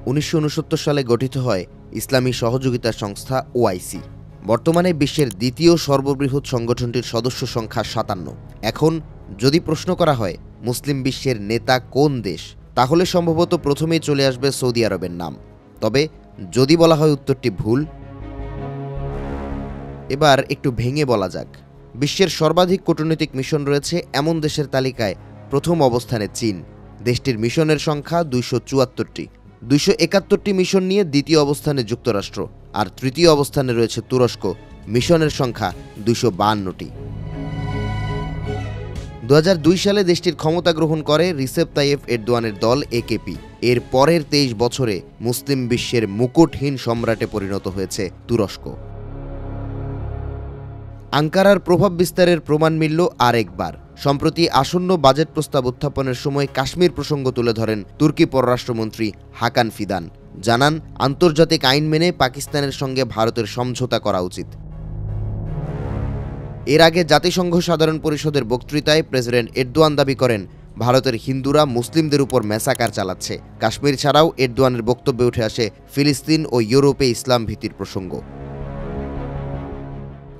1969 সালে গঠিত হয় ইসলামী সহযোগিতা সংস্থা ওআইসি। বর্তমানে বিশ্বের দ্বিতীয় সর্ববৃহৎ সংগঠনটির সদস্য সংখ্যা 57। এখন যদি প্রশ্ন করা হয় মুসলিম বিশ্বের নেতা কোন দেশ, তাহলে সম্ভবত প্রথমেই চলে আসবে সৌদি আরবের নাম। তবে যদি বলা হয় উত্তরটি ভুল, এবার একটু ভেঙে বলা যাক। বিশ্বের সর্বাধিক কূটনৈতিক মিশন রয়েছে এমন দেশের তালিকায় প্রথম অবস্থানে চীন। দেশটির মিশনের সংখ্যা 274টি। 271টি মিশন নিয়ে দ্বিতীয় অবস্থানে যুক্তরাষ্ট্র, আর তৃতীয় অবস্থানে রয়েছে তুরস্ক। মিশনের সংখ্যা 252টি। 2002 সালে দেশটির ক্ষমতা গ্রহণ করে রিসেপ তাইয়েপ এরদোয়ানের দল একেপি। এর পরের 23 বছরে মুসলিম বিশ্বের মুকুটহীন সম্রাটে পরিণত হয়েছে তুরস্ক। আঙ্কারার প্রভাব বিস্তারের প্রমাণ মিলল আরেকবার। সম্প্রতি আসন্ন বাজেট প্রস্তাব উত্থাপনের সময় কাশ্মীর প্রসঙ্গ তুলে ধরেন তুর্কি পররাষ্ট্রমন্ত্রী হাকান ফিদান। জানান, আন্তর্জাতিক আইন মেনে পাকিস্তানের সঙ্গে ভারতের সমঝোতা করা উচিত। এর আগে জাতিসংঘ সাধারণ পরিষদের বক্তৃতায় প্রেসিডেন্ট এরদোয়ান দাবি করেন ভারতের হিন্দুরা মুসলিমদের উপর ম্যাসাকার চালাচ্ছে। কাশ্মীর ছাড়াও এরদোয়ানের বক্তব্যে উঠে আসে ফিলিস্তিন ও ইউরোপে ইসলাম ভীতির প্রসঙ্গ।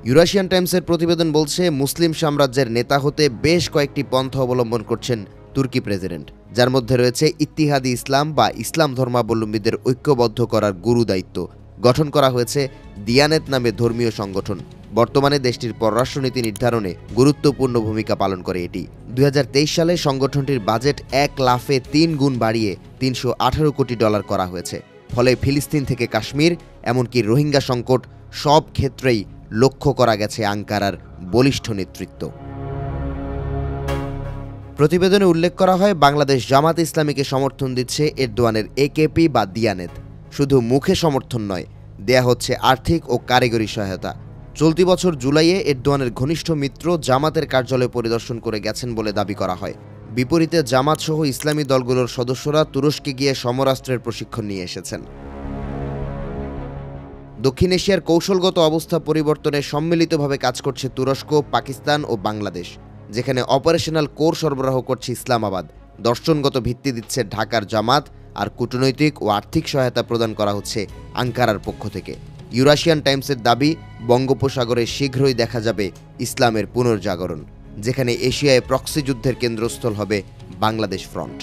ইউরাশিয়ান টাইমসের প্রতিবেদন বলছে, মুসলিম সাম্রাজ্যের নেতা হতে বেশ কয়েকটি পন্থা অবলম্বন করছেন তুর্কি প্রেসিডেন্ট, যার মধ্যে রয়েছে ইত্তিহাদি ইসলাম বা ইসলাম ধর্মাবলম্বীদের ঐক্যবদ্ধ করার গুরু দায়িত্ব। গঠন করা হয়েছে দিয়ানেত নামে ধর্মীয় সংগঠন। বর্তমানে দেশটির পররাষ্ট্রনীতি নির্ধারণে গুরুত্বপূর্ণ ভূমিকা পালন করে এটি। 2023 সালে সংগঠনটির বাজেট 1 লাফে 3 গুণ বাড়িয়ে $318 কোটি করা হয়েছে। ফলে ফিলিস্তিন থেকে কাশ্মীর, এমনকি রোহিঙ্গা সংকট, সব ক্ষেত্রেই লক্ষ্য করা গেছে আঙ্কারার বলিষ্ঠ নেতৃত্ব। প্রতিবেদনে উল্লেখ করা হয়, বাংলাদেশ জামাত ইসলামীকে সমর্থন দিচ্ছে এরদোয়ানের একেপি বা দিয়ানেত। শুধু মুখে সমর্থন নয়, দেয়া হচ্ছে আর্থিক ও কারিগরি সহায়তা। চলতি বছর জুলাইয়ে এরদোয়ানের ঘনিষ্ঠ মিত্র জামাতের কার্যালয় পরিদর্শন করে গেছেন বলে দাবি করা হয়। বিপরীতে জামাত সহ ইসলামী দলগুলোর সদস্যরা তুরস্কে গিয়ে সমরাস্ত্রের প্রশিক্ষণ নিয়ে এসেছেন। দক্ষিণ এশিয়ার কৌশলগত অবস্থা পরিবর্তনে সম্মিলিতভাবে কাজ করছে তুরস্ক, পাকিস্তান ও বাংলাদেশ, যেখানে অপারেশনাল কোর সরবরাহ করছে ইসলামাবাদ। দর্শনগত ভিত্তি দিচ্ছে ঢাকার জামাত, আর কূটনৈতিক ও আর্থিক সহায়তা প্রদান করা হচ্ছে আঙ্কারার পক্ষ থেকে। ইউরাশিয়ান টাইমসের দাবি, বঙ্গোপসাগরে শীঘ্রই দেখা যাবে ইসলামের পুনর্জাগরণ, যেখানে এশিয়ায় প্রক্সি যুদ্ধের কেন্দ্রস্থল হবে বাংলাদেশ ফ্রন্ট।